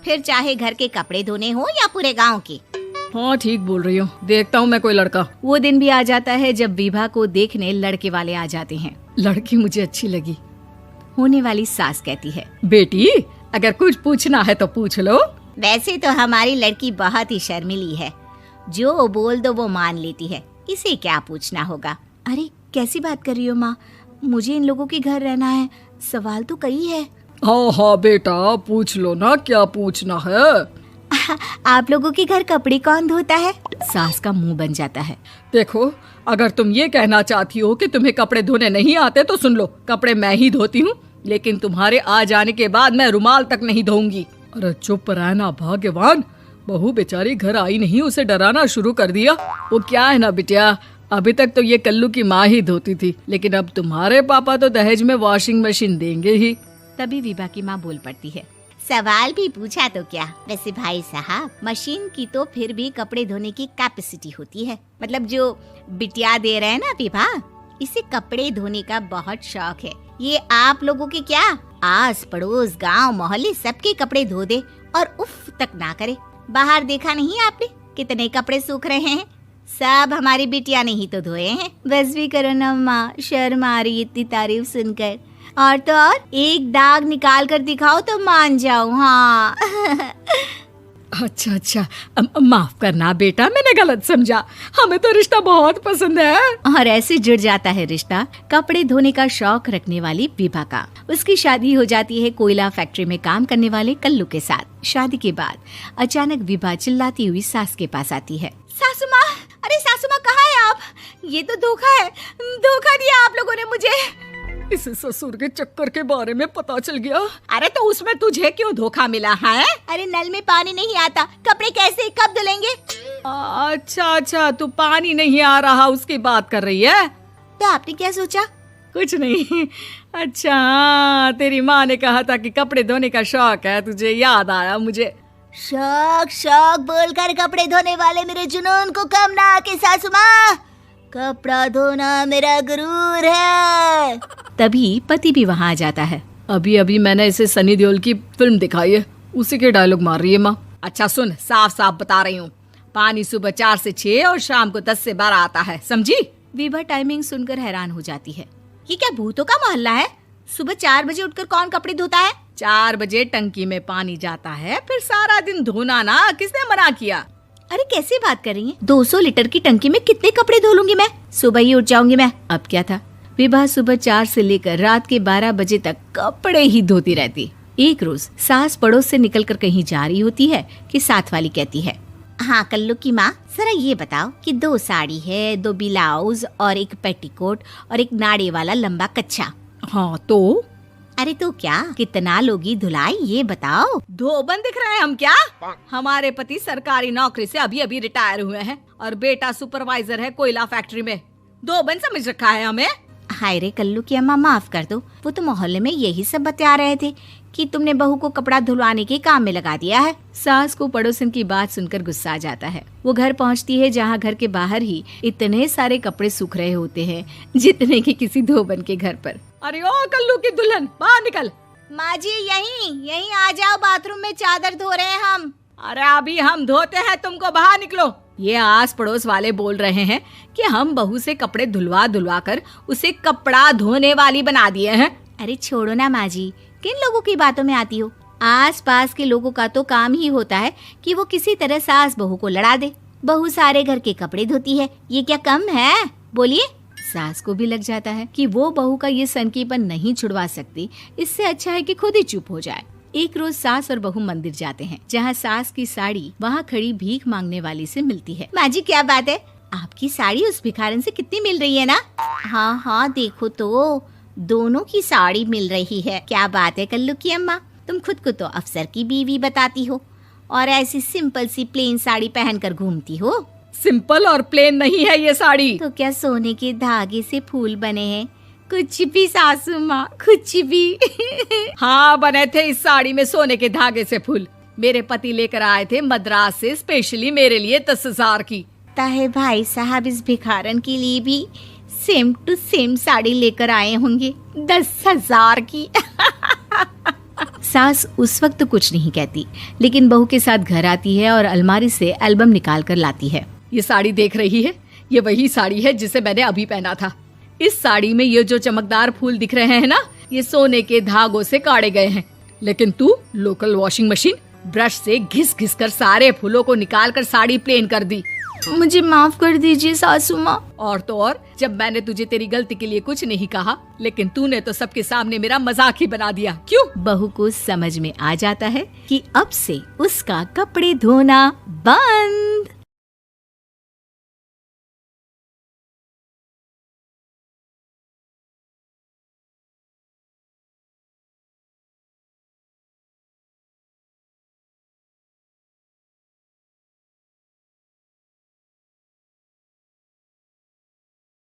फिर चाहे घर के कपड़े धोने हो या पूरे गांव के। हाँ ठीक बोल रही हूँ, देखता हूँ मैं कोई लड़का। वो दिन भी आ जाता है जब विभा को देखने लड़के वाले आ जाते हैं। लड़की मुझे अच्छी लगी। होने वाली सास कहती है, बेटी अगर कुछ पूछना है तो पूछ लो। वैसे तो हमारी लड़की बहुत ही शर्मीली है, जो बोल दो वो मान लेती है, इसे क्या पूछना होगा। अरे कैसी बात कर रही हो माँ, मुझे इन लोगों के घर रहना है, सवाल तो कई है। हाँ हाँ बेटा पूछ लो ना, क्या पूछना है। आप लोगों के घर कपड़े कौन धोता है? सास का मुंह बन जाता है। देखो अगर तुम ये कहना चाहती हो कि तुम्हें कपड़े धोने नहीं आते तो सुन लो, कपड़े मैं ही धोती हूँ, लेकिन तुम्हारे आ जाने के बाद मैं रुमाल तक नहीं धोऊंगी। अरे चुप रहना भाग्यवान, बहू बेचारी घर आई नहीं, उसे डराना शुरू कर दिया। वो क्या है ना बिटिया, अभी तक तो ये कल्लू की माँ ही धोती थी, लेकिन अब तुम्हारे पापा तो दहेज में वॉशिंग मशीन देंगे ही। तभी विभा की माँ बोल पड़ती है, सवाल भी पूछा तो क्या, वैसे भाई साहब मशीन की तो फिर भी कपड़े धोने की कैपेसिटी होती है। मतलब जो बिटिया दे रहे हैं ना विभा, इसे कपड़े धोने का बहुत शौक है। ये आप लोगों के क्या आस पड़ोस गांव मोहल्ले सबके कपड़े धो दे और उफ तक ना करे। बाहर देखा नहीं आपने कितने कपड़े सूख रहे हैं, सब हमारी बिटिया ने ही तो धोए हैं। बस भी करो ना माँ, शर्म आ रही इतनी तारीफ सुनकर। और तो और एक दाग निकाल कर दिखाओ तो मान जाओ। हाँ अच्छा माफ करना बेटा, मैंने गलत समझा, हमें तो रिश्ता बहुत पसंद है। और ऐसे जुड़ जाता है रिश्ता कपड़े धोने का शौक रखने वाली विभा का। उसकी शादी हो जाती है कोयला फैक्ट्री में काम करने वाले कल्लू के साथ। शादी के बाद अचानक विभा चिल्लाती हुई सास के पास आती है, सासू माँ, अरे सासू माँ कहाँ है आप? ये तो धोखा है, धोखा दिया आप लोगों ने मुझे। इस ससुर के चक्कर के बारे में पता चल गया। अरे तो उसमें तुझे क्यों धोखा मिला है? अरे नल में पानी नहीं आता, कपड़े कैसे कब धुलेंगे? अच्छा तू पानी नहीं आ रहा उसकी बात कर रही है। तो आपने क्या सोचा? कुछ नहीं। अच्छा तेरी माँ ने कहा था कि कपड़े धोने का शौक है तुझे, याद आया मुझे। शौक बोलकर कपड़े धोने वाले मेरे जुनून को कम ना आके सासू माँ, कपड़ा धोना मेरा गुरूर है। तभी पति भी वहाँ आ जाता है। अभी मैंने इसे सनी देओल की फिल्म दिखाई है, उसी के डायलॉग मार रही है माँ। अच्छा सुन, साफ बता रही हूँ, पानी सुबह 4 से 6 और शाम को 10 से 12 आता है, समझी? विभा टाइमिंग सुनकर हैरान हो जाती है। ये क्या भूतों का मोहल्ला है? सुबह 4 बजे उठकर कौन कपड़े धोता है? 4 बजे टंकी में पानी जाता है, फिर सारा दिन धोना ना, किसने मना किया? अरे कैसी बात कर रही हैं? 200 लीटर की टंकी में कितने कपड़े धो लूंगी मैं, सुबह ही उठ जाऊंगी मैं। अब क्या था, विभा सुबह 4 से लेकर रात के 12 बजे तक कपड़े ही धोती रहती। एक रोज सास पड़ोस से निकलकर कहीं जा रही होती है कि साथ वाली कहती है, हाँ कल्लू की माँ, जरा ये बताओ कि 2 साड़ी है, 2 ब्लाउज और एक पेटीकोट और एक नाड़े वाला लंबा कच्छा। हाँ तो? अरे तो क्या, कितना लोगी धुलाई ये बताओ। धोबन दिख रहे हैं हम क्या? हमारे पति सरकारी नौकरी से अभी रिटायर हुए हैं और बेटा सुपरवाइजर है कोयला फैक्ट्री में। धोबन समझ रखा है हमें। हाय रे कल्लू की अम्मा, माफ कर दो, वो तो मोहल्ले में यही सब बता रहे थे कि तुमने बहू को कपड़ा धुलवाने के काम में लगा दिया है। सास को पड़ोसन की बात सुनकर गुस्सा आ जाता है। वो घर पहुंचती है जहां घर के बाहर ही इतने सारे कपड़े सूख रहे होते हैं जितने कि किसी धोबन के घर पर। अरे ओ कल्लू की दुल्हन, बाहर निकल। माँ जी यहीं आ जाओ, बाथरूम में चादर धो रहे हैं हम। अरे अभी हम धोते हैं, तुमको बाहर निकलो। ये आस पड़ोस वाले बोल रहे हैं कि हम बहू से कपड़े धुलवा कर उसे कपड़ा धोने वाली बना दिए हैं। अरे छोड़ो ना माँ जी, किन लोगों की बातों में आती हो? आस पास के लोगों का तो काम ही होता है कि वो किसी तरह सास बहू को लड़ा दे। बहू सारे घर के कपड़े धोती है, ये क्या कम है? बोलिए। सास को भी लग जाता है कि वो बहू का ये सनकीपन नहीं छुड़वा सकती, इससे अच्छा है कि खुद ही चुप हो जाए। एक रोज सास और बहू मंदिर जाते हैं, जहाँ सास की साड़ी वहाँ खड़ी भीख मांगने वाली से मिलती है। माँ जी क्या बात है, आपकी साड़ी उस भिखारन से कितनी मिल रही है ना? हाँ देखो तो दोनों की साड़ी मिल रही है। क्या बात है कल्लू की अम्मा, तुम खुद को तो अफसर की बीवी बताती हो और ऐसी सिंपल सी प्लेन साड़ी पहनकर घूमती हो। सिंपल और प्लेन नहीं है ये साड़ी। तो क्या सोने के धागे से फूल बने हैं? कुछ भी सासू माँ, कुछ भी। हाँ बने थे इस साड़ी में सोने के धागे से फूल। मेरे पति लेकर आए थे मद्रास से स्पेशली मेरे लिए 10,000 की। ताहे भाई साहब इस भिखारन के लिए भी सेम टू सेम साड़ी लेकर आए होंगे 10,000 की। सास उस वक्त तो कुछ नहीं कहती, लेकिन बहू के साथ घर आती है और अलमारी से एल्बम निकाल कर लाती है। ये साड़ी देख रही है, ये वही साड़ी है जिसे मैंने अभी पहना था। इस साड़ी में ये जो चमकदार फूल दिख रहे हैं ना, ये सोने के धागों से काढ़े गए हैं। लेकिन तू लोकल वॉशिंग मशीन ब्रश से घिस घिस कर सारे फूलों को निकाल कर साड़ी प्लेन कर दी। मुझे माफ कर दीजिए सासू माँ। और तो और, जब मैंने तुझे तेरी गलती के लिए कुछ नहीं कहा, लेकिन तूने तो सबके सामने मेरा मजाक ही बना दिया। क्यों? बहू को समझ में आ जाता है कि अब से उसका कपड़े धोना बंद।